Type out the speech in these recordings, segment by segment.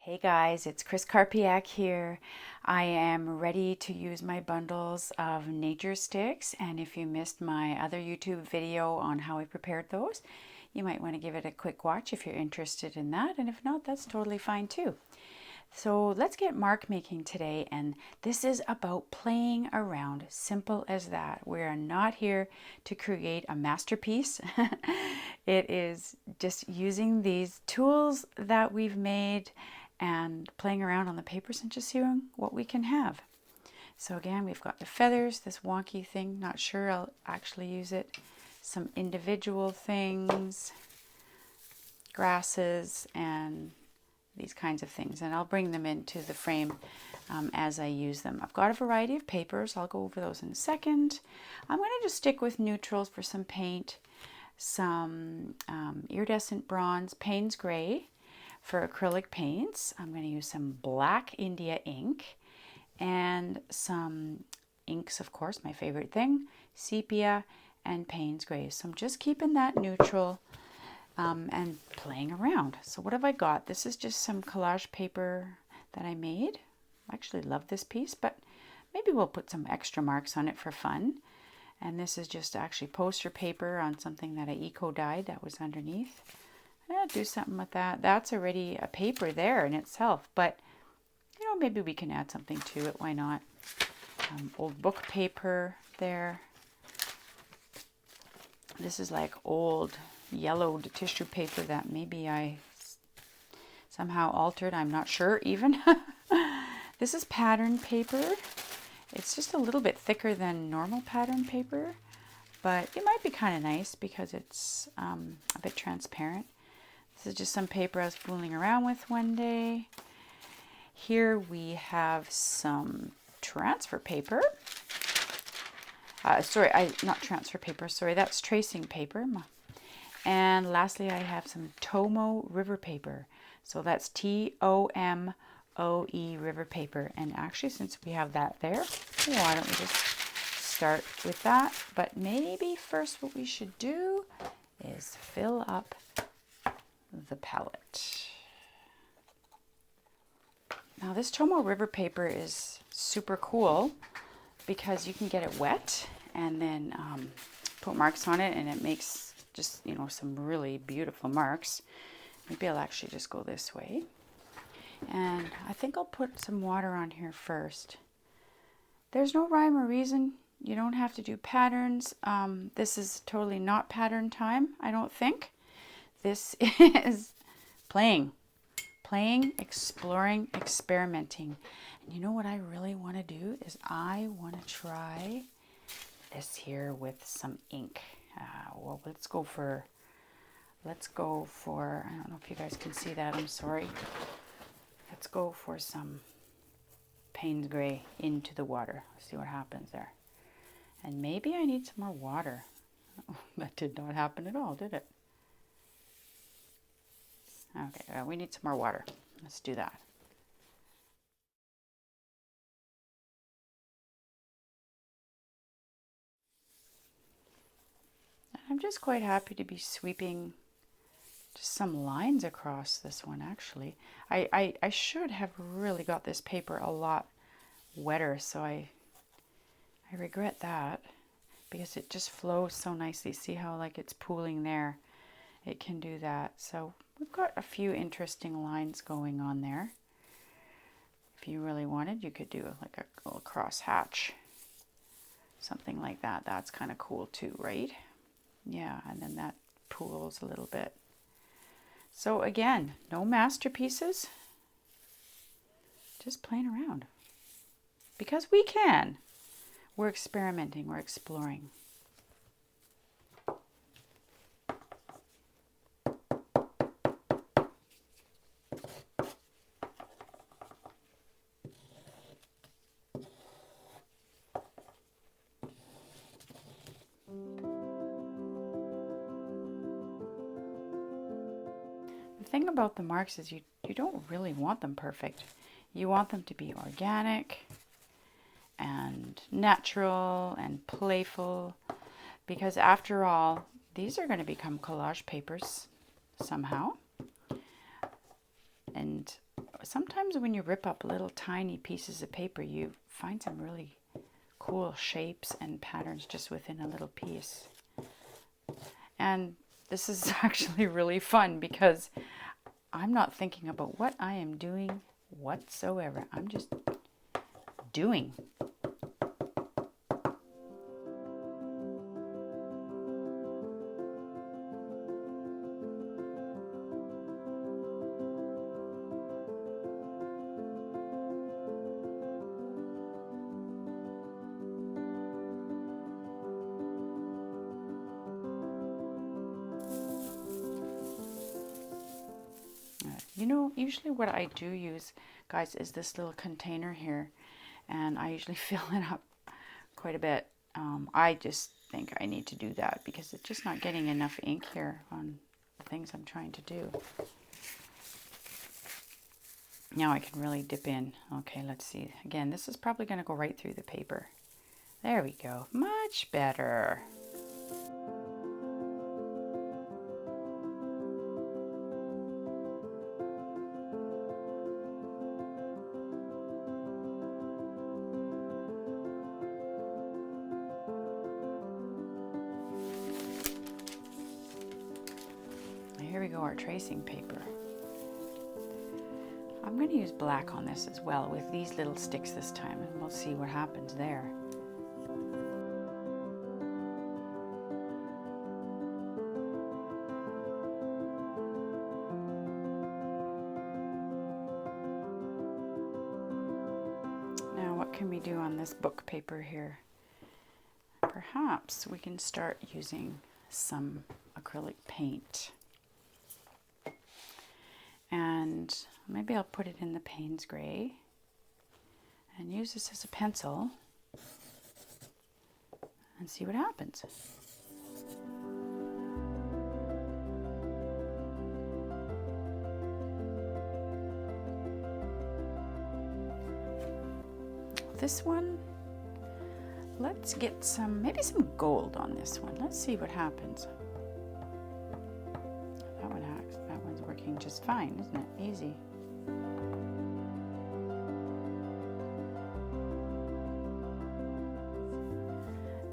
Hey guys, it's Chris Karpiak here. I am ready to use my bundles of nature sticks, and if you missed my other YouTube video on how I prepared those, you might want to give it a quick watch if you're interested in that, and if not, that's totally fine too. So let's get mark making today, and this is about playing around. Simple as that. We are not here to create a masterpiece. It is just using these tools that we've made and playing around on the papers and just seeing what we can have. So again, we've got the feathers, this wonky thing, not sure I'll actually use it, some individual things, grasses, and these kinds of things, and I'll bring them into the frame as I use them. I've got a variety of papers. I'll go over those in a second. I'm going to just stick with neutrals for some paint, some iridescent bronze, Payne's Gray for acrylic paints. I'm going to use some black India ink and some inks, of course, my favorite thing, sepia and Payne's Gray. So I'm just keeping that neutral and playing around. So what have I got? This is just some collage paper that I made. I actually love this piece, but maybe we'll put some extra marks on it for fun. And this is just actually poster paper on something that I eco-dyed that was underneath. Yeah, do something with that. That's already a paper there in itself, but you know, maybe we can add something to it. Why not? Old book paper there. This is like old yellowed tissue paper that maybe I somehow altered. I'm not sure even. This is pattern paper. It's just a little bit thicker than normal pattern paper, but it might be kind of nice because it's a bit transparent. This is just some paper I was fooling around with one day. Here we have some transfer paper. Not transfer paper, sorry, that's tracing paper. And lastly, I have some Tomo river paper. So that's Tomoe river paper. And actually, since we have that there, why don't we just start with that? But maybe first what we should do is fill up the palette. Now this Tomo river paper is super cool because you can get it wet and then put marks on it, and it makes just, you know, some really beautiful marks. Maybe I'll actually just go this way. And I think I'll put some water on here first. There's no rhyme or reason. You don't have to do patterns. This is totally not pattern time, I don't think. This is playing, exploring, experimenting. And you know what I really want to do is I want to try this here with some ink. Well, let's go for, I don't know if you guys can see that, I'm sorry. Let's go for some Payne's Gray into the water. See what happens there. And maybe I need some more water. Oh, that did not happen at all, did it? Okay, we need some more water. Let's do that. I'm just quite happy to be sweeping just some lines across this one, actually. I should have really got this paper a lot wetter, so I regret that because it just flows so nicely. See how like it's pooling there? It can do that. So we've got a few interesting lines going on there. If you really wanted, you could do like a little cross hatch. Something like that. That's kind of cool too, right? Yeah, and then that pools a little bit. So again, no masterpieces. Just playing around. Because we can. We're experimenting, we're exploring. The thing about the marks is you don't really want them perfect. You want them to be organic and natural and playful, because after all, these are going to become collage papers somehow. And sometimes when you rip up little tiny pieces of paper, you find some really cool shapes and patterns just within a little piece. And this is actually really fun because I'm not thinking about what I am doing whatsoever. I'm just doing. You know, usually what I do use, guys, is this little container here, and I usually fill it up quite a bit. I just think I need to do that because it's just not getting enough ink here on the things I'm trying to do. Now I can really dip in. Okay, let's see. Again, this is probably going to go right through the paper. There we go. Much better. Here we go, our tracing paper. I'm going to use black on this as well with these little sticks this time, and we'll see what happens there. Now, what can we do on this book paper here? Perhaps we can start using some acrylic paint. And maybe I'll put it in the Payne's Gray and use this as a pencil and see what happens. This one, let's get maybe some gold on this one. Let's see what happens. That one's working just fine, isn't it? Easy.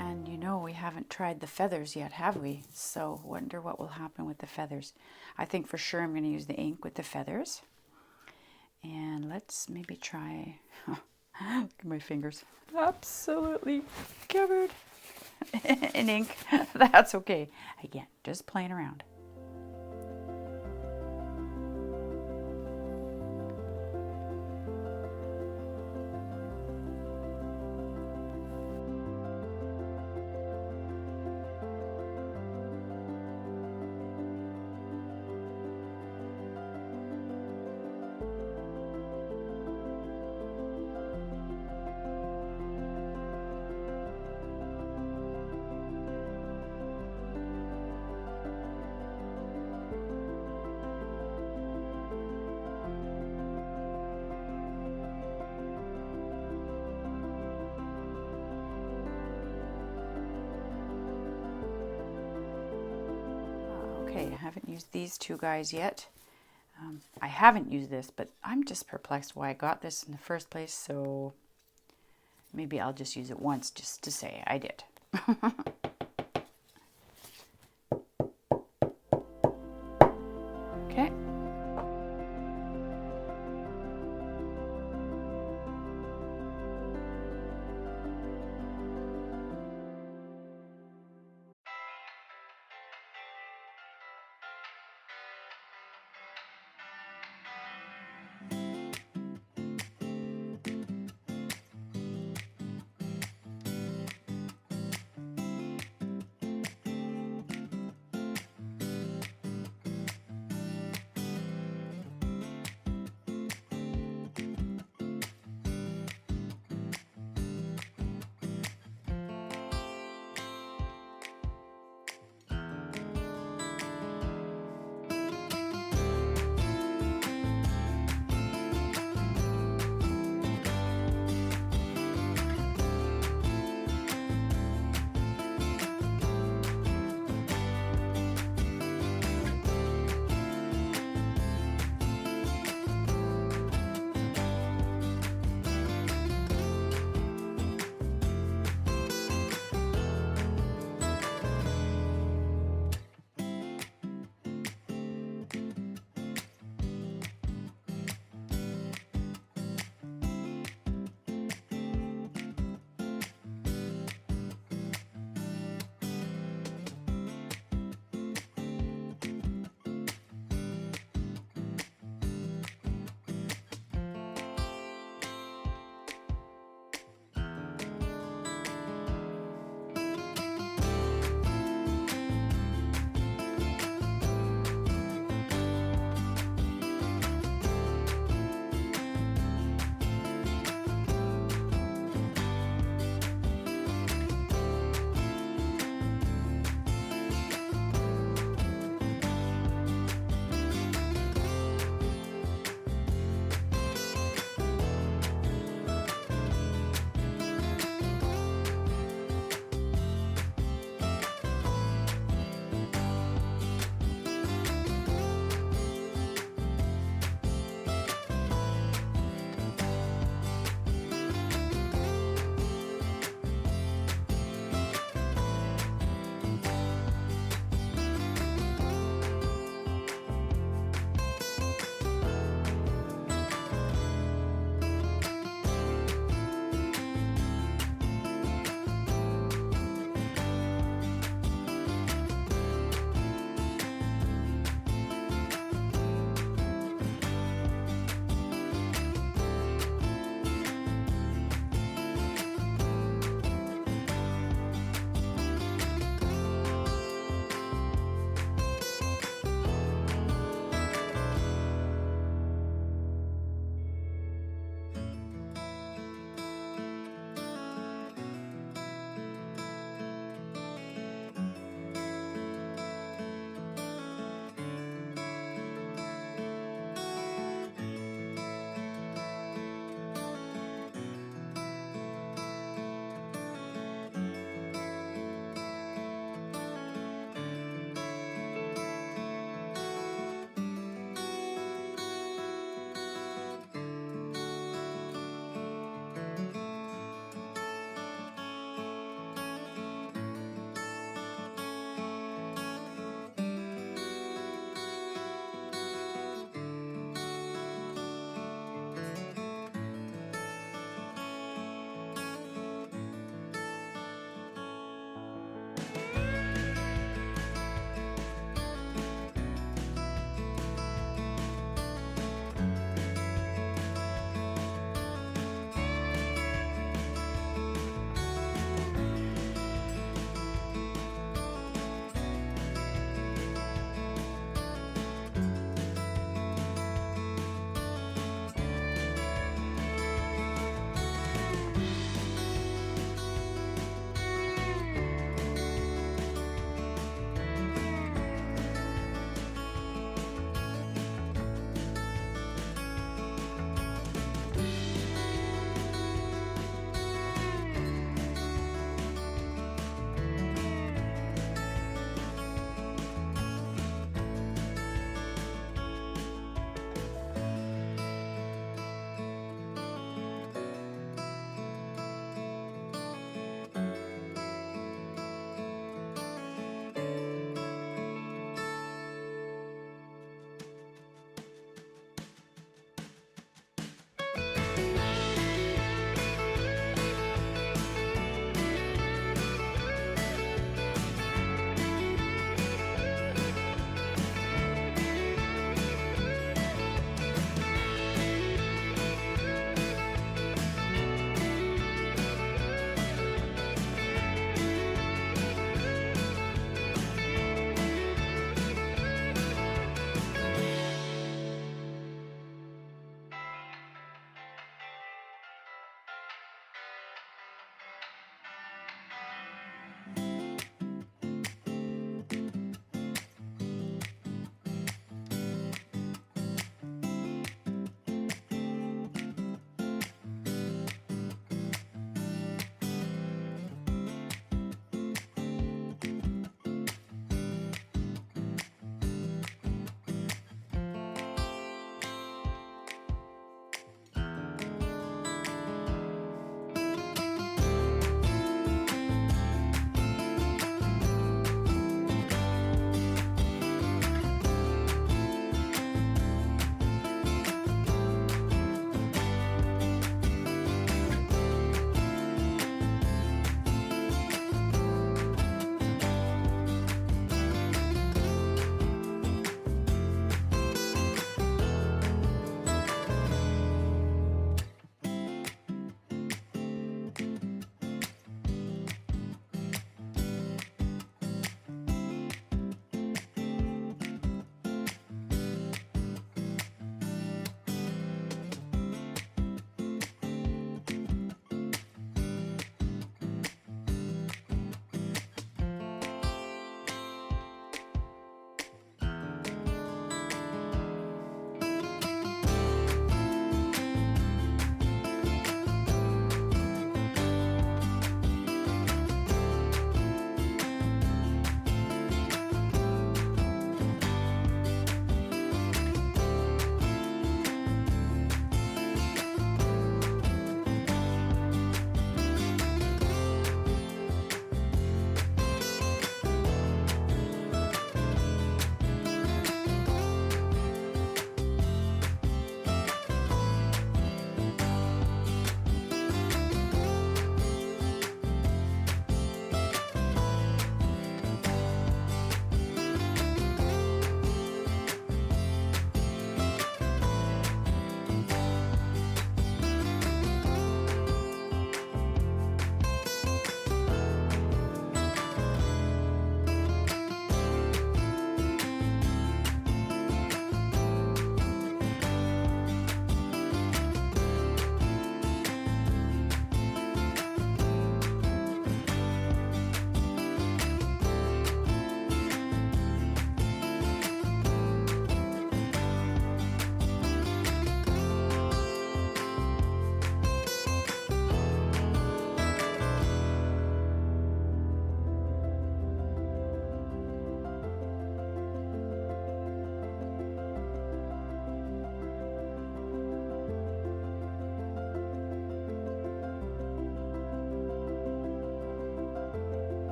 And you know, we haven't tried the feathers yet, have we? So wonder what will happen with the feathers. I think for sure I'm going to use the ink with the feathers. And let's maybe try... Look at my fingers. Absolutely covered in ink. That's okay. Again, just playing around. Okay, I haven't used these two guys yet. I haven't used this, but I'm just perplexed why I got this in the first place, so maybe I'll just use it once just to say I did.